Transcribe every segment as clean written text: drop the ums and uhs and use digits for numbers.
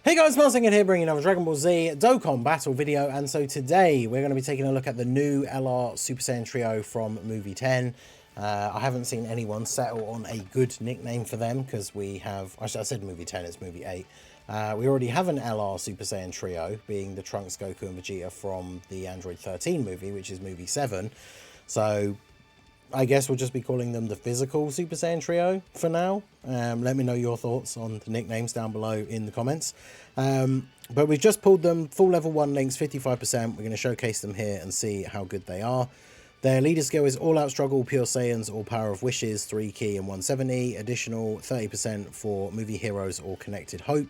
Hey guys, Martin here bringing another Dragon Ball Z Dokkan battle video, and so today we're going to be taking a look at the new LR Super Saiyan Trio from movie 10. I haven't seen anyone settle on a good nickname for them because we have, actually I said movie 10, it's movie 8. We already have an LR Super Saiyan Trio, being the Trunks, Goku and Vegeta from the Android 13 movie, which is movie 7. So I guess we'll just be calling them the physical Super Saiyan Trio for now. Let me know your thoughts on the nicknames down below in the comments. But we've just pulled them, full level 1 links, 55%. We're going to showcase them here and see how good they are. Their leader skill is All Out Struggle, Pure Saiyans, or Power of Wishes, 3 key and 170. Additional 30% for Movie Heroes or Connected Hope.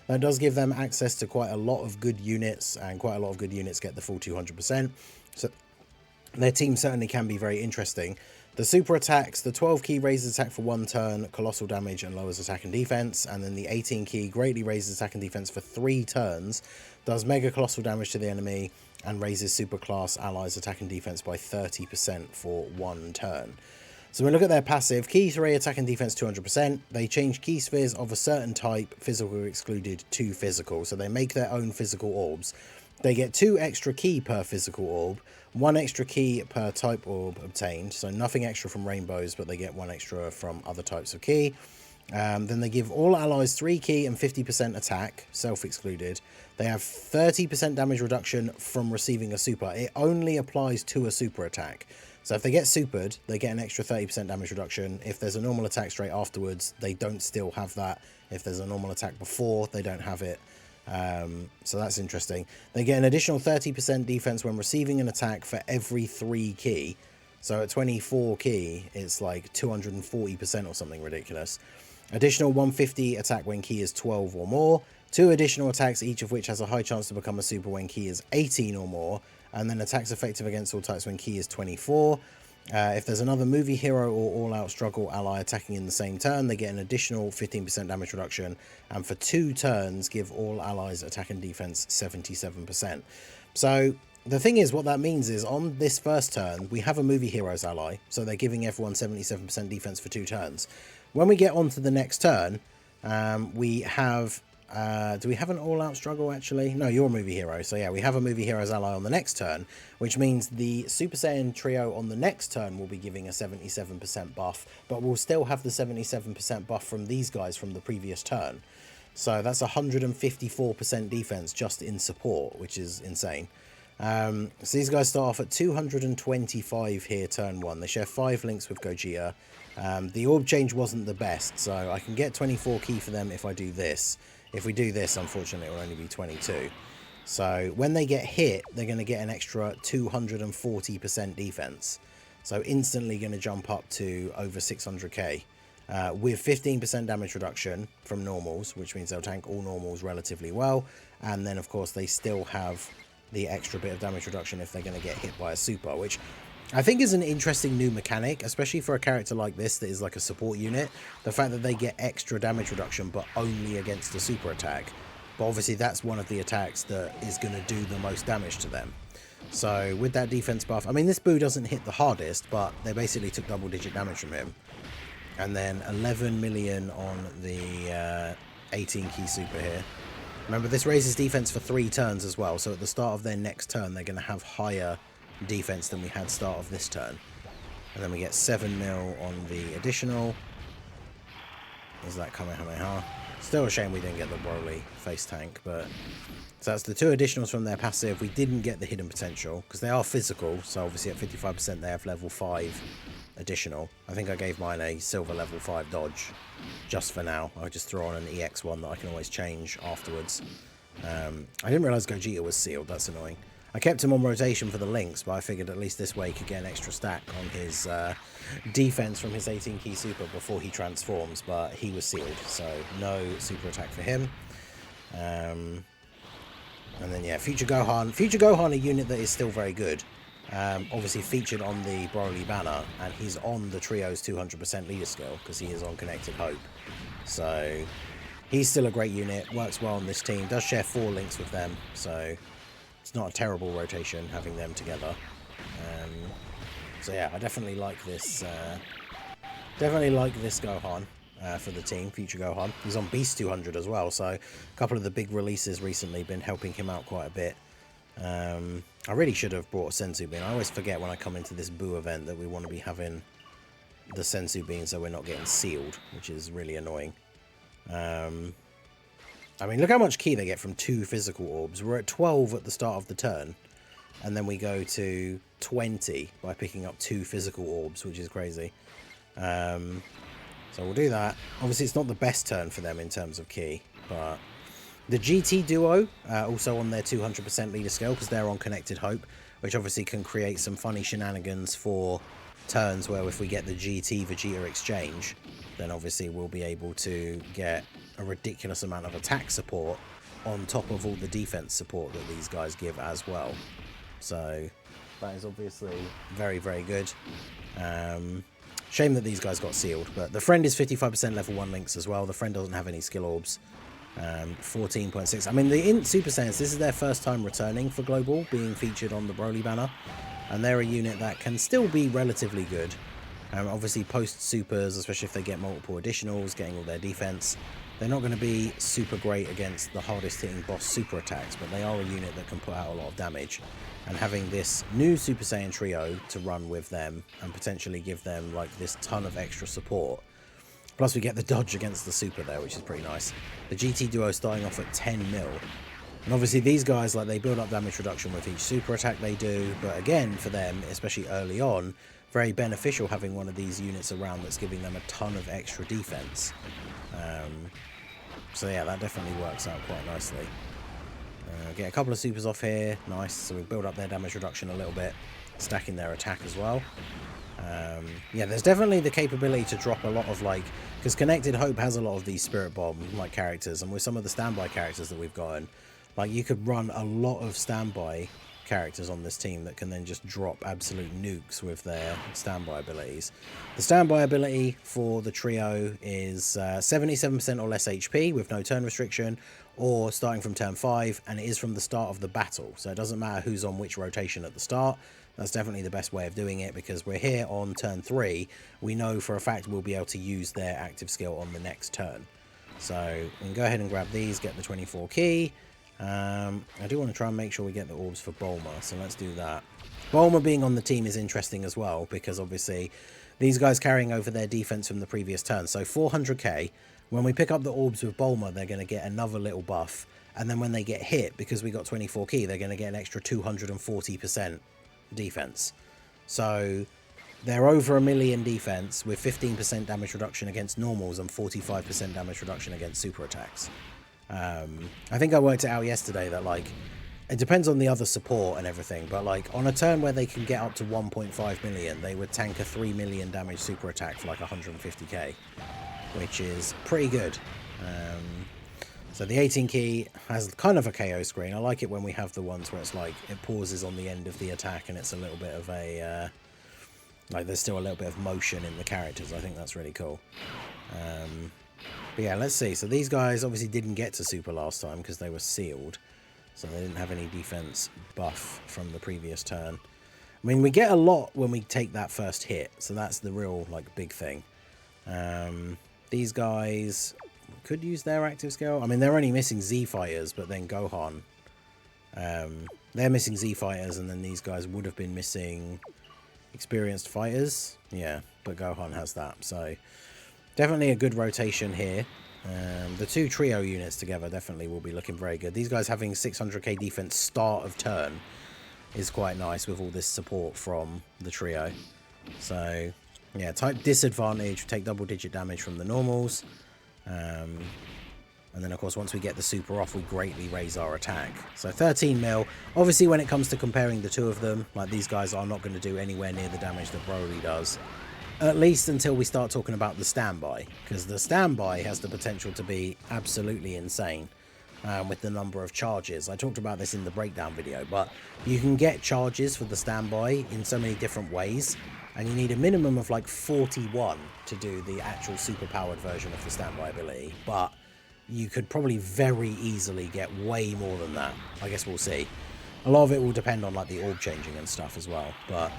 That does give them access to quite a lot of good units, and quite a lot of good units get the full 200%. So their team certainly can be very interesting. The super attacks, the 12 key raises attack for 1 turn, colossal damage and lowers attack and defense, and then the 18 key greatly raises attack and defense for 3 turns, does mega colossal damage to the enemy, and raises super class allies attack and defense by 30% for 1 turn. So when we look at their passive, key 3 attack and defense 200%, they change key spheres of a certain type, physical excluded, to physical, so they make their own physical orbs. They get 2 extra key per physical orb, 1 extra key per type orb obtained, so nothing extra from rainbows, but they get 1 extra from other types of key. Then they give all allies 3 key and 50% attack, self-excluded. They have 30% damage reduction from receiving a super. It only applies to a super attack. So if they get supered, they get an extra 30% damage reduction. If there's a normal attack straight afterwards, they don't still have that. If there's a normal attack before, they don't have it. So that's interesting. They get an additional 30% defense when receiving an attack for every 3 key. So at 24 key, it's like 240% or something ridiculous. Additional 150 attack when key is 12 or more. 2 additional attacks, each of which has a high chance to become a super when key is 18 or more. And then attacks effective against all types when key is 24. If there's another movie hero or all-out struggle ally attacking in the same turn, they get an additional 15% damage reduction, and for 2 turns give all allies attack and defense 77%. So the thing is, what that means is on this first turn we have a movie heroes ally, so they're giving everyone 77% defense for 2 turns. When we get on to the next turn, we have do we have an all-out struggle actually? No, you're a movie hero. So yeah, we have a movie heroes ally on the next turn, which means the Super Saiyan Trio on the next turn will be giving a 77% buff, but we'll still have the 77% buff from these guys from the previous turn. So that's 154% defense just in support, which is insane. So these guys start off at 225 here turn 1. They share 5 links with Gogeta. The orb change wasn't the best, so I can get 24 key for them if I do this. If we do this, unfortunately, it will only be 22. So when they get hit, they're going to get an extra 240% defense. So instantly going to jump up to over 600k. With 15% damage reduction from normals, which means they'll tank all normals relatively well. And then, of course, they still have the extra bit of damage reduction if they're going to get hit by a super, which I think is an interesting new mechanic, especially for a character like this that is like a support unit. The fact that they get extra damage reduction, but only against a super attack. But obviously that's one of the attacks that is going to do the most damage to them. So with that defense buff, I mean, this Boo doesn't hit the hardest, but they basically took double-digit damage from him. And then 11 million on the 18 key super here. Remember, this raises defense for 3 turns as well. So at the start of their next turn, they're going to have higher defense than we had start of this turn. And then we get 7 mil on the additional. Is that Kamehameha? Still a shame we didn't get the Broly face tank, but so that's the 2 additionals from their passive. We didn't get the hidden potential because they are physical, so obviously at 55% they have level 5 additional. I think I gave mine a silver level 5 dodge just for now. I'll just throw on an EX one that I can always change afterwards. I didn't realise Gogeta was sealed. That's annoying. I kept him on rotation for the links, but I figured at least this way he could get an extra stack on his defense from his 18 key super before he transforms, but he was sealed, so no super attack for him. And then yeah, Future Gohan. Future Gohan, a unit that is still very good. Obviously featured on the Broly banner, and he's on the Trio's 200% leader skill because he is on Connected Hope. So he's still a great unit, works well on this team, does share 4 links with them, so it's not a terrible rotation having them together. So yeah, I definitely like this. Definitely like this Gohan. for the team, Future Gohan. He's on Beast 200 as well, so a couple of the big releases recently been helping him out quite a bit. I really should have brought a Sensu Bean. I always forget when I come into this Boo event that we want to be having the Sensu Bean so we're not getting sealed, which is really annoying. I mean, look how much ki they get from 2 physical orbs. We're at 12 at the start of the turn, and then we go to 20 by picking up 2 physical orbs, which is crazy. So we'll do that. Obviously, it's not the best turn for them in terms of ki, but the GT duo, also on their 200% leader scale, because they're on Connected Hope, which obviously can create some funny shenanigans for turns where if we get the GT Vegeta exchange, then obviously we'll be able to get a ridiculous amount of attack support on top of all the defense support that these guys give as well. So that is obviously very, very good. Shame that these guys got sealed, but the friend is 55% level 1 links as well. The friend doesn't have any skill orbs. 14.6. I mean, the Super Saiyans, this is their first time returning for Global, being featured on the Broly banner, and they're a unit that can still be relatively good. Obviously, post Supers, especially if they get multiple additionals, getting all their defense, they're not going to be super great against the hardest hitting boss super attacks, but they are a unit that can put out a lot of damage. And having this new Super Saiyan trio to run with them and potentially give them like this ton of extra support. Plus we get the dodge against the super there, which is pretty nice. The GT duo starting off at 10 mil. And obviously these guys, like, they build up damage reduction with each super attack they do. But again, for them, especially early on, very beneficial having one of these units around that's giving them a ton of extra defense. So yeah, that definitely works out quite nicely. Get a couple of supers off here. Nice. So we build up their damage reduction a little bit, stacking their attack as well. Yeah, there's definitely the capability to drop a lot of, like, because Connected Hope has a lot of these Spirit Bomb like characters, and with some of the standby characters that we've gotten, like, you could run a lot of standby characters on this team that can then just drop absolute nukes with their standby abilities. The standby ability for the trio is 77% or less HP with no turn restriction, or starting from turn 5, and it is from the start of the battle, so it doesn't matter who's on which rotation at the start. That's definitely the best way of doing it, because we're here on turn 3. We know for a fact we'll be able to use their active skill on the next turn. So we can go ahead and grab these, get the 24 ki. I do want to try and make sure we get the orbs for Bulma, so let's do that. Bulma being on the team is interesting as well, because obviously these guys carrying over their defense from the previous turn. So 400k, when we pick up the orbs with Bulma, they're going to get another little buff. And then when they get hit, because we got 24 ki, they're going to get an extra 240% defense. So they're over 1 million defense with 15% damage reduction against normals and 45% damage reduction against super attacks. I think I worked it out yesterday that, like, it depends on the other support and everything, but like on a turn where they can get up to 1.5 million, they would tank a 3 million damage super attack for like 150k, which is pretty good. So the 18 ki has kind of a KO screen. I like it when we have the ones where it's like it pauses on the end of the attack and it's a little bit of a like there's still a little bit of motion in the characters. I think that's really cool. But yeah, let's see. So these guys obviously didn't get to super last time because they were sealed, so they didn't have any defense buff from the previous turn. I mean, we get a lot when we take that first hit, so that's the real, like, big thing. These guys could use their active skill. I mean, they're only missing Z fighters, but then Gohan, they're missing Z fighters, and then these guys would have been missing experienced fighters. Yeah, but Gohan has that, so definitely a good rotation here. The two trio units together definitely will be looking very good. These guys having 600k defense start of turn is quite nice with all this support from the trio. So yeah, type disadvantage, take double digit damage from the normals. And then of course once we get the super off, we greatly raise our attack. So 13 mil. Obviously when it comes to comparing the two of them, like, these guys are not going to do anywhere near the damage that Broly does. At least until we start talking about the standby, because the standby has the potential to be absolutely insane with the number of charges. I talked about this in the breakdown video, but you can get charges for the standby in so many different ways, and you need a minimum of like 41 to do the actual superpowered version of the standby ability, but you could probably very easily get way more than that. I guess we'll see. A lot of it will depend on like the orb changing and stuff as well, but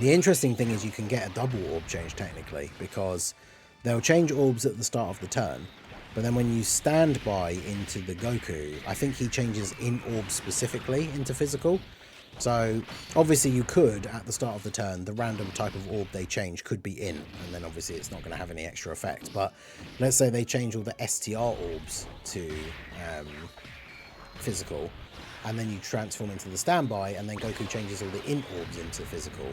the interesting thing is you can get a double orb change technically, because they'll change orbs at the start of the turn, but then when you stand by into the Goku, I think he changes in orbs specifically into physical. So obviously you could, at the start of the turn, the random type of orb they change could be in, and then obviously it's not going to have any extra effect. But let's say they change all the STR orbs to physical, and then you transform into the standby, and then Goku changes all the in orbs into physical,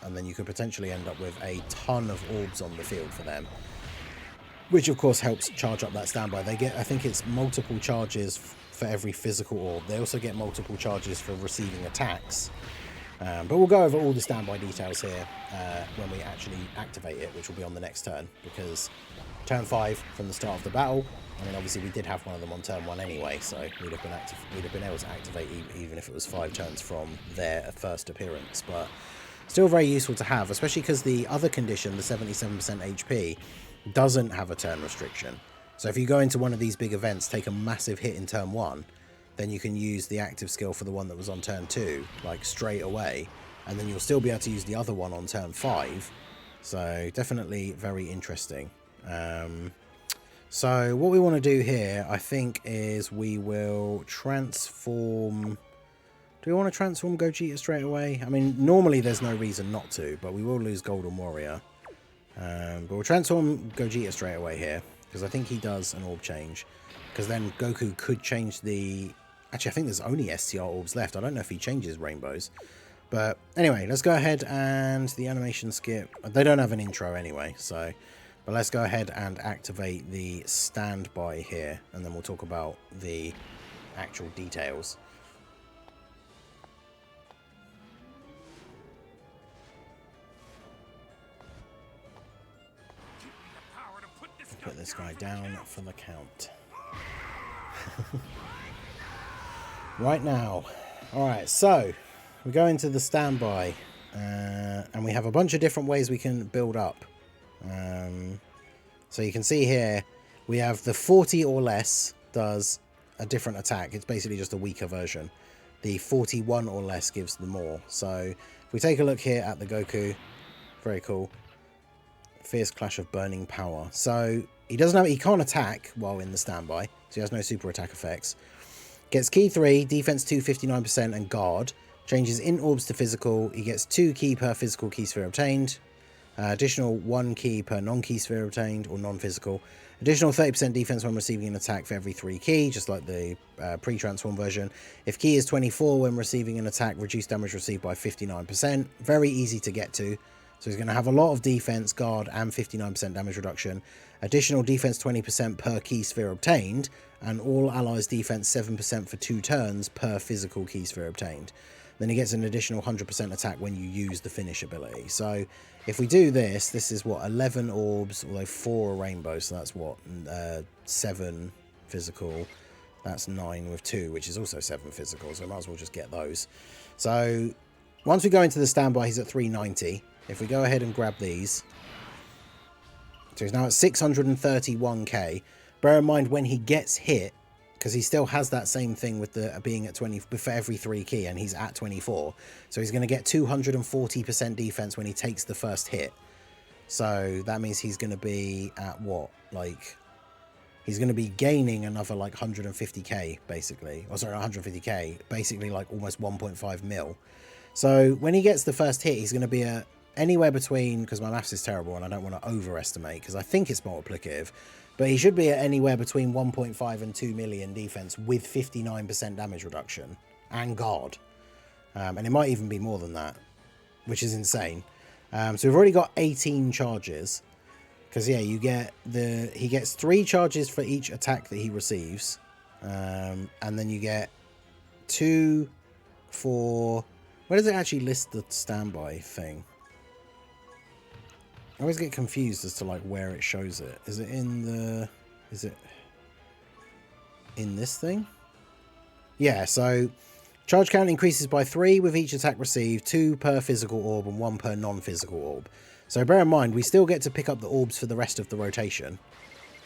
and then you could potentially end up with a ton of orbs on the field for them, which of course helps charge up that standby. They get, I think it's multiple charges for every physical orb. They also get multiple charges for receiving attacks. But we'll go over all the standby details here when we actually activate it, which will be on the next turn, because turn 5 from the start of the battle, I mean, obviously we did have one of them on turn 1 anyway, so we'd have been able to activate even if it was 5 turns from their first appearance. But still very useful to have, especially because the other condition, the 77% HP, doesn't have a turn restriction. So if you go into one of these big events, take a massive hit in turn 1, then you can use the active skill for the one that was on turn 2, like straight away, and then you'll still be able to use the other one on turn 5. So definitely very interesting. So what we want to do here, I think, is we will transform... Do we want to transform Gogeta straight away? I mean, normally there's no reason not to, but we will lose Golden Warrior. But we'll transform Gogeta straight away here, because I think he does an orb change. Because then Goku could change the... Actually, I think there's only STR orbs left. I don't know if he changes rainbows. But anyway, let's go ahead and the animation skip. They don't have an intro anyway, so... But let's go ahead and activate the standby here, and then we'll talk about the actual details. Put this guy down for the count. Right now. Alright, so we go into the standby, and we have a bunch of different ways we can build up. So you can see here we have the 40 or less does a different attack. It's basically just a weaker version. The 41 or less gives the more. So if we take a look here at the Goku, very cool. Fierce Clash of Burning Power. So he can't attack while in the standby, so he has no super attack effects. Gets key 3, defense 2, 59%, and guard. Changes in orbs to physical. He gets 2 key per physical key sphere obtained. Additional 1 key per non-key sphere obtained, or non-physical. Additional 30% defense when receiving an attack for every 3 key, just like the pre-transform version. If key is 24 when receiving an attack, reduce damage received by 59%. Very easy to get to. So he's going to have a lot of defense, guard, and 59% damage reduction. Additional defense 20% per key sphere obtained, and all allies defense 7% for 2 turns per physical key sphere obtained. Then he gets an additional 100% attack when you use the finish ability. So if we do this, this is what, 11 orbs, although 4 are rainbow, so that's what, 7 physical. That's 9 with 2, which is also 7 physical, so we might as well just get those. So once we go into the standby, he's at 390. If we go ahead and grab these, so he's now at 631k. Bear in mind, when he gets hit, because he still has that same thing with the being at 20 for every 3 key, and he's at 24. So he's going to get 240% defense when he takes the first hit. So that means he's going to be at what? Like, he's going to be gaining another like 150k, basically. Or sorry, 150k, basically like almost 1.5 mil. So when he gets the first hit, he's going to be at anywhere between, because my maths is terrible and I don't want to overestimate, because I think it's multiplicative, but he should be at anywhere between 1.5 and 2 million defense with 59% damage reduction and guard. And it might even be more than that, which is insane. So we've already got 18 charges, because yeah, you get he gets 3 charges for each attack that he receives, and then you get 2 for, where does it actually list the standby thing? I always get confused as to like where it shows it. Is it in the... Is it in this thing? Yeah, so charge count increases by 3 with each attack received, 2 per physical orb and 1 per non-physical orb. So bear in mind, we still get to pick up the orbs for the rest of the rotation.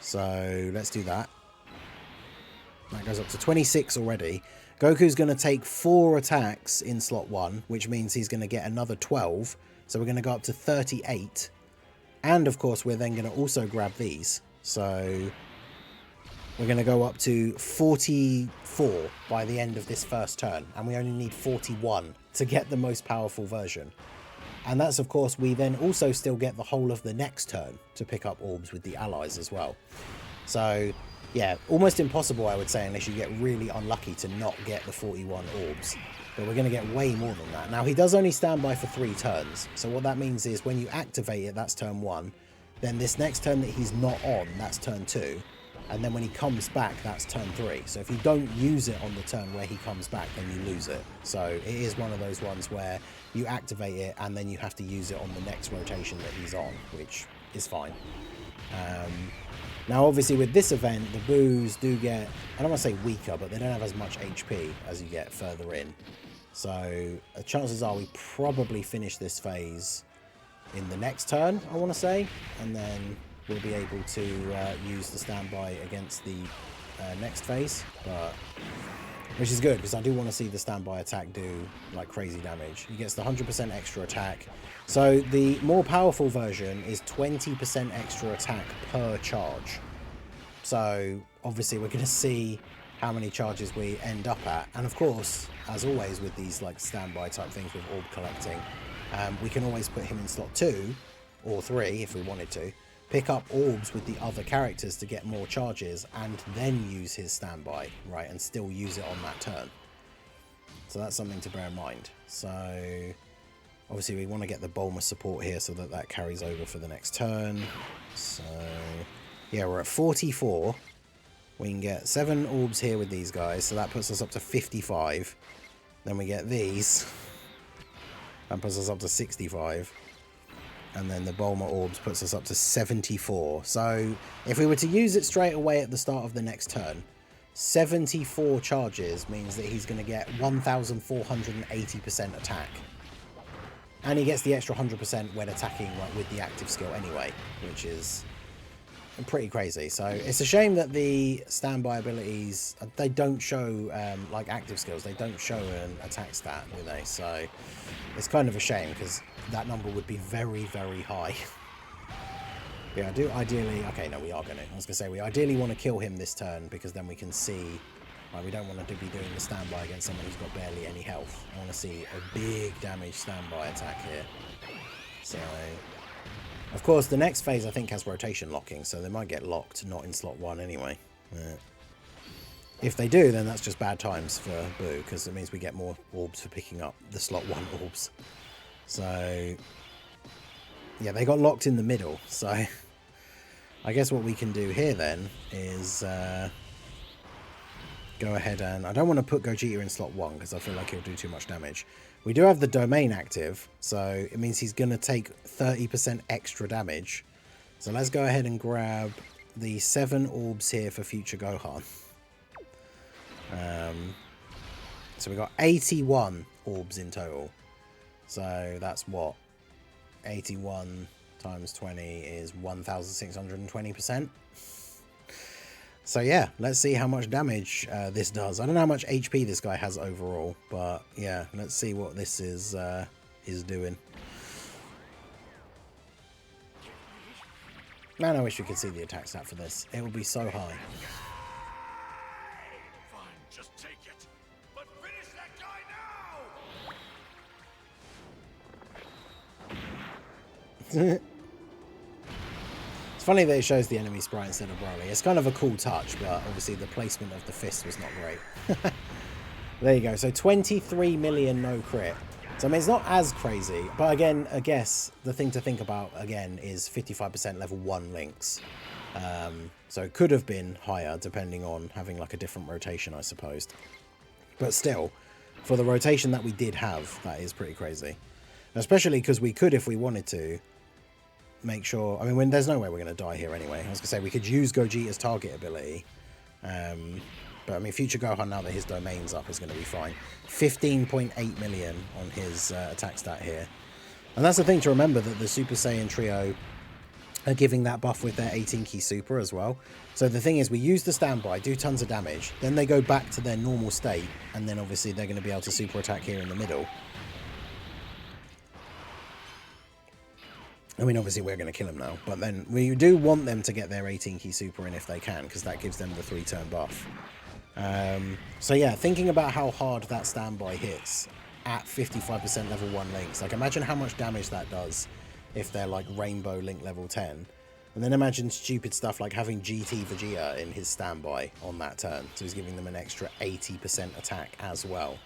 So let's do that. That goes up to 26 already. Goku's going to take 4 attacks in slot 1, which means he's going to get another 12. So we're going to go up to 38. And of course, we're then going to also grab these. So we're going to go up to 44 by the end of this first turn. And we only need 41 to get the most powerful version. And that's, of course, we then also still get the whole of the next turn to pick up orbs with the allies as well. So, yeah, almost impossible, I would say, unless you get really unlucky to not get the 41 orbs. But we're going to get way more than that. Now, he does only stand by for 3 turns. So what that means is when you activate it, that's turn 1. Then this next turn that he's not on, that's turn 2. And then when he comes back, that's turn 3. So if you don't use it on the turn where he comes back, then you lose it. So it is one of those ones where you activate it and then you have to use it on the next rotation that he's on, which is fine. Now, obviously, with this event, the boos do get, I don't want to say weaker, but they don't have as much HP as you get further in. So chances are we probably finish this phase in the next turn, I want to say, and then we'll be able to use the standby against the next phase, but which is good because I do want to see the standby attack do like crazy damage. He gets the 100% extra attack. So the more powerful version is 20% extra attack per charge. So obviously we're going to see how many charges we end up at, and of course, as always with these like standby type things with orb collecting, we can always put him in slot 2 or 3 if we wanted to, pick up orbs with the other characters to get more charges, and then use his standby, right, and still use it on that turn. So that's something to bear in mind. So obviously we want to get the Bulma support here so that that carries over for the next turn. So yeah, we're at 44. We can get 7 orbs here with these guys, so that puts us up to 55. Then we get these. That puts us up to 65. And then the Bulma orbs puts us up to 74. So if we were to use it straight away at the start of the next turn, 74 charges means that he's going to get 1,480% attack. And he gets the extra 100% when attacking like, with the active skill anyway, which is pretty crazy. So it's a shame that the standby abilities, they don't show like active skills, they don't show an attack stat, do they? So it's kind of a shame because that number would be very, very high. Yeah, I do ideally, okay, no, we are going to, I was going to say, we ideally want to kill him this turn because then we can see, like, we don't want to be doing the standby against someone who's got barely any health. I want to see a big damage standby attack here. So of course, the next phase, I think, has rotation locking, so they might get locked, not in slot 1 anyway. If they do, then that's just bad times for Boo, because it means we get more orbs for picking up the slot 1 orbs. So yeah, they got locked in the middle, so I guess what we can do here then is go ahead and... I don't want to put Gogeta in slot 1, because I feel like he'll do too much damage. We do have the domain active, so it means he's going to take 30% extra damage. So let's go ahead and grab the 7 orbs here for future Gohan. So we got 81 orbs in total. So that's what? 81 times 20 is 1,620%. So yeah, let's see how much damage this does. I don't know how much HP this guy has overall, but yeah, let's see what this is doing. Man, I wish we could see the attack stat for this. It would be so high. Fine, just take it. But finish that guy now! It's funny that it shows the enemy sprite instead of Broly. It's kind of a cool touch, but obviously the placement of the fist was not great. There you go. So 23 million no crit. So I mean, it's not as crazy, but again, I guess the thing to think about again is 55% level 1 links. So it could have been higher depending on having like a different rotation, I suppose. But still, for the rotation that we did have, that is pretty crazy. Especially because we could, if we wanted to, make sure... I mean, there's no way we're going to die here anyway. I was going to say, we could use Gogeta's target ability. But I mean, future Gohan, now that his domain's up, is going to be fine. 15.8 million on his attack stat here. And that's the thing to remember, that the Super Saiyan trio are giving that buff with their 18-key super as well. So the thing is, we use the standby, do tons of damage, then they go back to their normal state, and then obviously they're going to be able to super attack here in the middle. I mean, obviously we're going to kill them now, but then we do want them to get their 18 key super in if they can, because that gives them the 3-turn buff. So yeah, thinking about how hard that standby hits at 55% level 1 links, like imagine how much damage that does if they're like Rainbow Link level 10. And then imagine stupid stuff like having GT Vegeta in his standby on that turn, so he's giving them an extra 80% attack as well.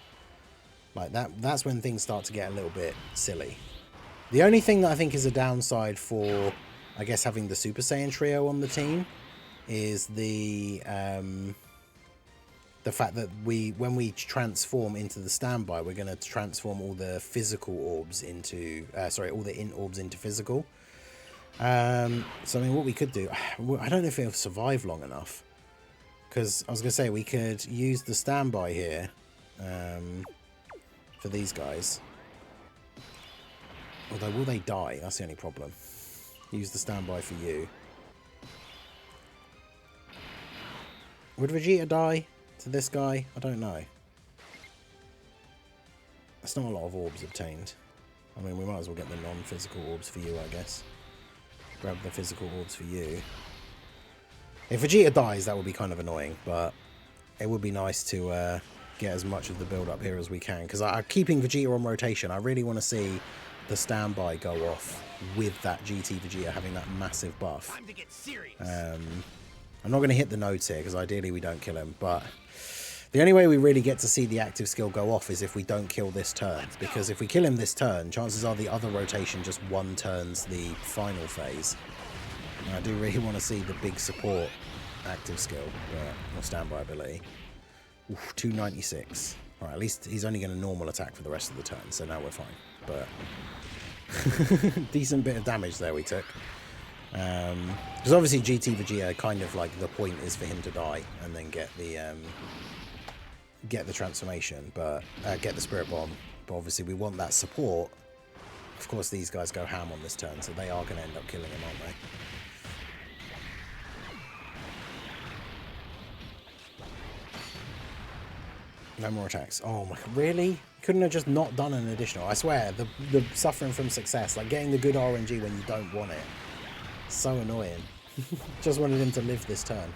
Like that's when things start to get a little bit silly. The only thing that I think is a downside for, I guess, having the Super Saiyan trio on the team is the fact that when we transform into the standby, we're going to transform all the physical orbs into, all the int orbs into physical. So I mean, what we could do, I don't know if it'll survive long enough, because I was going to say we could use the standby here for these guys. Although, will they die? That's the only problem. Use the standby for you. Would Vegeta die to this guy? I don't know. That's not a lot of orbs obtained. I mean, we might as well get the non-physical orbs for you, I guess. Grab the physical orbs for you. If Vegeta dies, that would be kind of annoying, but it would be nice to get as much of the build-up here as we can, because I'm keeping Vegeta on rotation. I really want to see the standby go off with that GT Vegeta having that massive buff. Time to get serious. I'm not going to hit the nodes here because ideally we don't kill him, but the only way we really get to see the active skill go off is if we don't kill this turn, because if we kill him this turn, chances are the other rotation just one turns the final phase. And I do really want to see the big support active skill, or standby ability. Oof, 296. Alright, at least he's only going to normal attack for the rest of the turn, so now we're fine. But decent bit of damage there we took. Because obviously GT Vegeta, kind of like the point is for him to die and then get the transformation, but get the Spirit Bomb. But obviously we want that support. Of course these guys go ham on this turn, so they are going to end up killing him, aren't they? No more attacks. Oh my, really? Couldn't have just not done an additional. I swear, the suffering from success, like getting the good RNG when you don't want it. So annoying. Just wanted him to live this turn.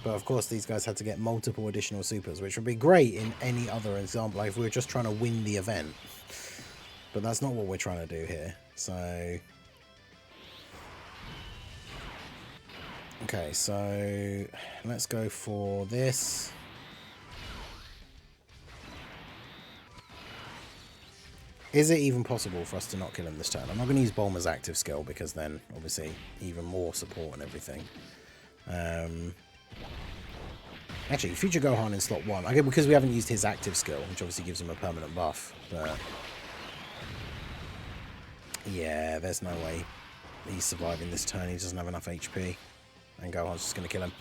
But of course these guys had to get multiple additional supers, which would be great in any other example, like if we were just trying to win the event. But that's not what we're trying to do here. So okay, so let's go for this. Is it even possible for us to not kill him this turn? I'm not going to use Bulma's active skill, because then, obviously, even more support and everything. Actually, Future Gohan in slot 1. Okay, because we haven't used his active skill, which obviously gives him a permanent buff. But yeah, there's no way he's surviving this turn. He doesn't have enough HP. And Gohan's just going to kill him.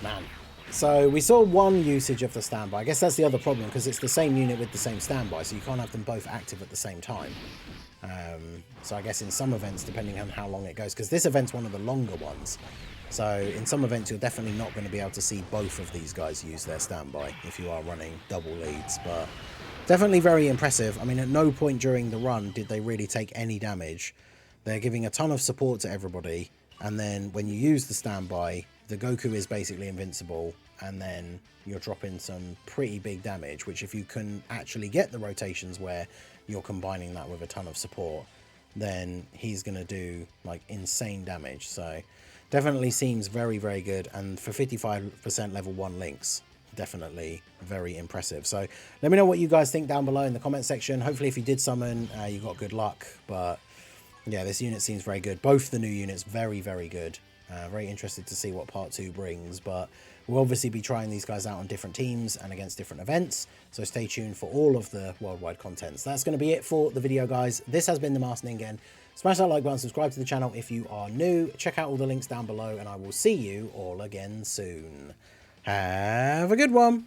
Man. So we saw one usage of the standby. I guess that's the other problem, because it's the same unit with the same standby, so you can't have them both active at the same time. So I guess in some events, depending on how long it goes, because this event's one of the longer ones, so in some events you're definitely not going to be able to see both of these guys use their standby if you are running double leads, but definitely very impressive. I mean, at no point during the run did they really take any damage. They're giving a ton of support to everybody, and then when you use the standby, the Goku is basically invincible, and then you're dropping some pretty big damage, which if you can actually get the rotations where you're combining that with a ton of support, then he's going to do like insane damage. So definitely seems very, very good, and for 55% level 1 links, definitely very impressive. So let me know what you guys think down below in the comment section. Hopefully if you did summon, you got good luck, but yeah, this unit seems very good. Both the new units, very, very good. Very interested to see what part 2 brings, but we'll obviously be trying these guys out on different teams and against different events, so stay tuned for all of the worldwide content. So that's going to be it for the video, guys. This has been the Master Ningen. Smash that like button, subscribe to the channel if you are new, check out all the links down below, and I will see you all again soon. Have a good one.